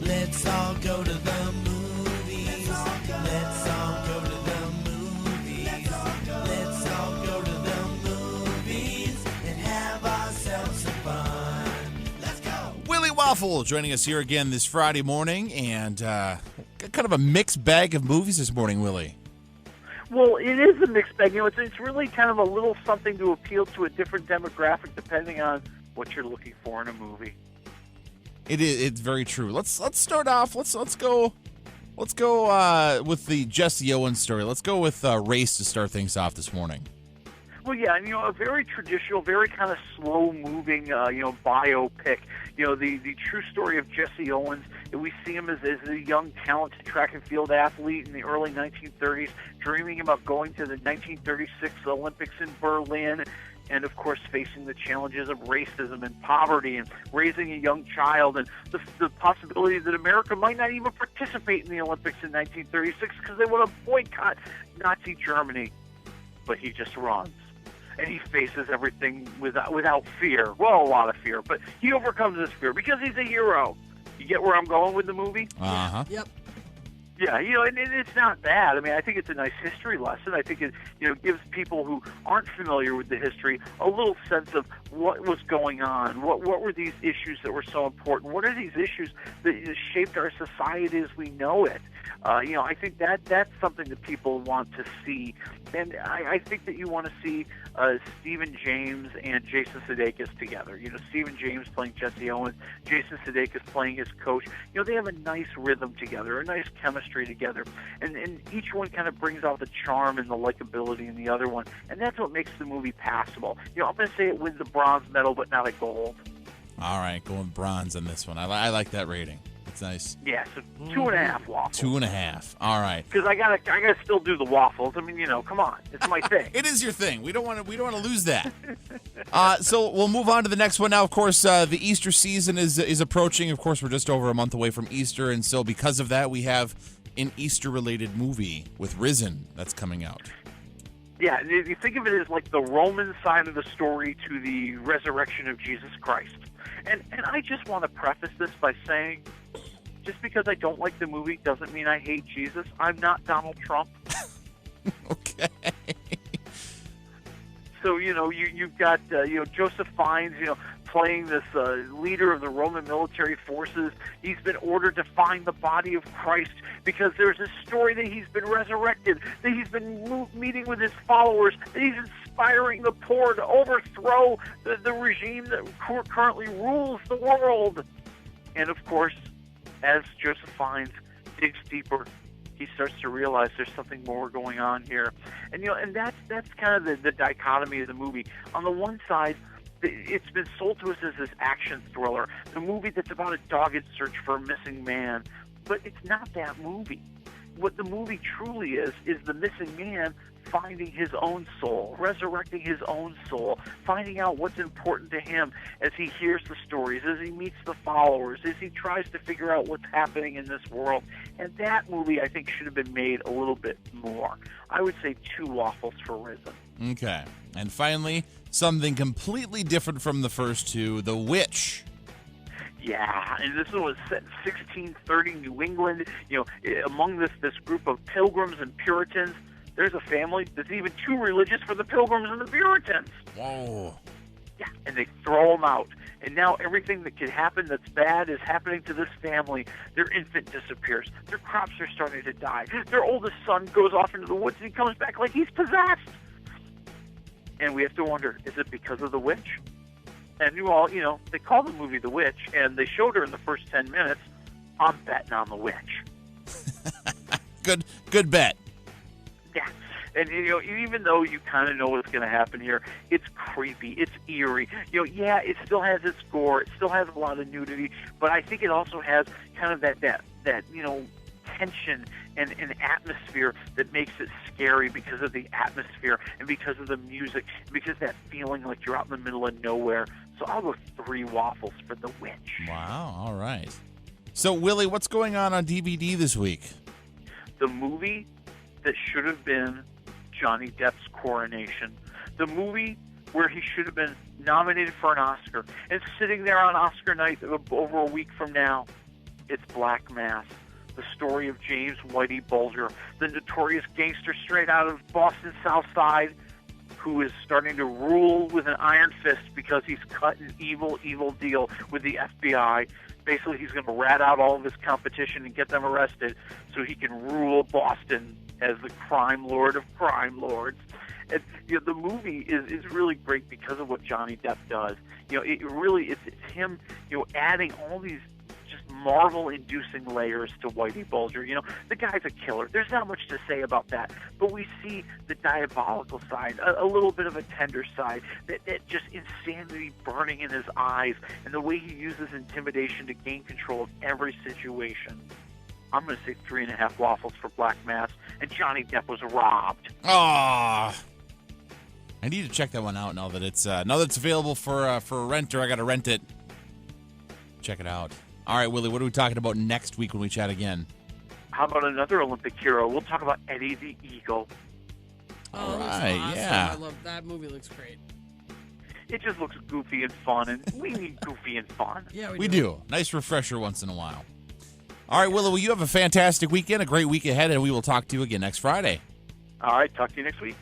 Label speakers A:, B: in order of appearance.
A: Let's all go to the movies. Let's all go to the movies. Let's all go to the movies and have ourselves some fun. Let's go.
B: Willie Waffle joining us here again this Friday morning, and got kind of a mixed bag of movies this morning, Willie.
C: Well, it is a mixed bag. You know, it's really kind of a little something to appeal to a different demographic depending on what you're looking for in a movie.
B: It's very true. Let's start off. Let's go with the Jesse Owens story. Let's go with Race to start things off this morning.
C: Well, yeah, and, a very traditional, very kind of slow-moving, biopic. The true story of Jesse Owens. We see him as a young, talented track and field athlete in the early 1930s, dreaming about going to the 1936 Olympics in Berlin, and, of course, facing the challenges of racism and poverty and raising a young child and the possibility that America might not even participate in the Olympics in 1936 because they want to boycott Nazi Germany. But he just runs. And he faces everything without fear. Well, a lot of fear, but he overcomes this fear because he's a hero. You get where I'm going with the movie?
B: Uh-huh.
D: Yep.
C: Yeah, and it's not bad. I mean, I think it's a nice history lesson. I think it, gives people who aren't familiar with the history a little sense of what was going on. What were these issues that were so important? What are these issues that shaped our society as we know it? I think that's something that people want to see. And I think that you want to see Stephen James and Jason Sudeikis together. Stephen James playing Jesse Owens, Jason Sudeikis playing his coach. They have a nice rhythm together, a nice chemistry together. And each one kind of brings out the charm and the likability in the other one. And that's what makes the movie passable. I'm going to say it wins the bronze medal, but not a gold.
B: All right, going bronze on this one. I like that rating. It's nice.
C: Yeah, so 2.5 waffles.
B: 2.5. All right.
C: Because I gotta still do the waffles. I mean, come on, it's my thing.
B: It is your thing. We don't want to lose that. So we'll move on to the next one now. Of course, the Easter season is approaching. Of course, we're just over a month away from Easter, and so because of that, we have an Easter-related movie with Risen that's coming out.
C: Yeah, if you think of it as like the Roman side of the story to the resurrection of Jesus Christ. And I just want to preface this by saying, just because I don't like the movie doesn't mean I hate Jesus. I'm not Donald Trump.
B: Okay.
C: So, you've got, Joseph Fiennes, playing this leader of the Roman military forces. He's been ordered to find the body of Christ because there's a story that he's been resurrected, that he's been meeting with his followers, that he's inspiring the poor to overthrow the regime that currently rules the world. And, of course, as Joseph Fiennes digs deeper, he starts to realize there's something more going on here. And and that's kind of the dichotomy of the movie. On the one side, it's been sold to us as this action thriller, the movie that's about a dogged search for a missing man. But it's not that movie. What the movie truly is the missing man finding his own soul, resurrecting his own soul, finding out what's important to him as he hears the stories, as he meets the followers, as he tries to figure out what's happening in this world. And that movie, I think, should have been made a little bit more. I would say 2 waffles for Risen.
B: Okay. And finally, something completely different from the first two, The Witch.
C: Yeah, and this one was set in 1630 New England. Among this group of pilgrims and Puritans, there's a family that's even too religious for the Pilgrims and the Puritans.
B: Whoa.
C: Yeah, and they throw them out. And now everything that could happen that's bad is happening to this family. Their infant disappears. Their crops are starting to die. Their oldest son goes off into the woods and he comes back like he's possessed. And we have to wonder, is it because of the witch? And they call the movie The Witch, and they showed her in the first 10 minutes. I'm betting on the witch.
B: Good bet.
C: Yeah. And, even though you kind of know what's going to happen here, it's creepy, it's eerie. Yeah, it still has its gore, it still has a lot of nudity, but I think it also has kind of that tension and an atmosphere that makes it scary because of the atmosphere and because of the music, because that feeling like you're out in the middle of nowhere. So I'll go 3 waffles for The Witch.
B: Wow, all right. So, Willie, what's going on DVD this week?
C: The movie that should have been Johnny Depp's coronation. The movie where he should have been nominated for an Oscar and sitting there on Oscar night over a week from now. It's Black Mass, the story of James Whitey Bulger, the notorious gangster straight out of Boston South Side, who is starting to rule with an iron fist because he's cut an evil, evil deal with the FBI. Basically, he's going to rat out all of his competition and get them arrested so he can rule Boston as the crime lord of crime lords. And the movie is really great because of what Johnny Depp does. It's him, adding all these just marvel-inducing layers to Whitey Bulger. The guy's a killer. There's not much to say about that. But we see the diabolical side, a little bit of a tender side, that just insanity burning in his eyes, and the way he uses intimidation to gain control of every situation. I'm going to say 3.5 waffles for Black Mass, and Johnny Depp was robbed.
B: Ah. I need to check that one out now that it's available for a renter. I got to rent it. Check it out. All right, Willie, what are we talking about next week when we chat again?
C: How about another Olympic hero? We'll talk about Eddie the Eagle.
B: All
D: All
B: right,
D: awesome.
B: yeah.
D: I love that movie. Looks great.
C: It just looks goofy and fun, and we need goofy and fun.
D: Yeah,
B: We do. Nice refresher once in a while. All right, Willie, well, you have a fantastic weekend, a great week ahead, and we will talk to you again next Friday.
C: All right, talk to you next week.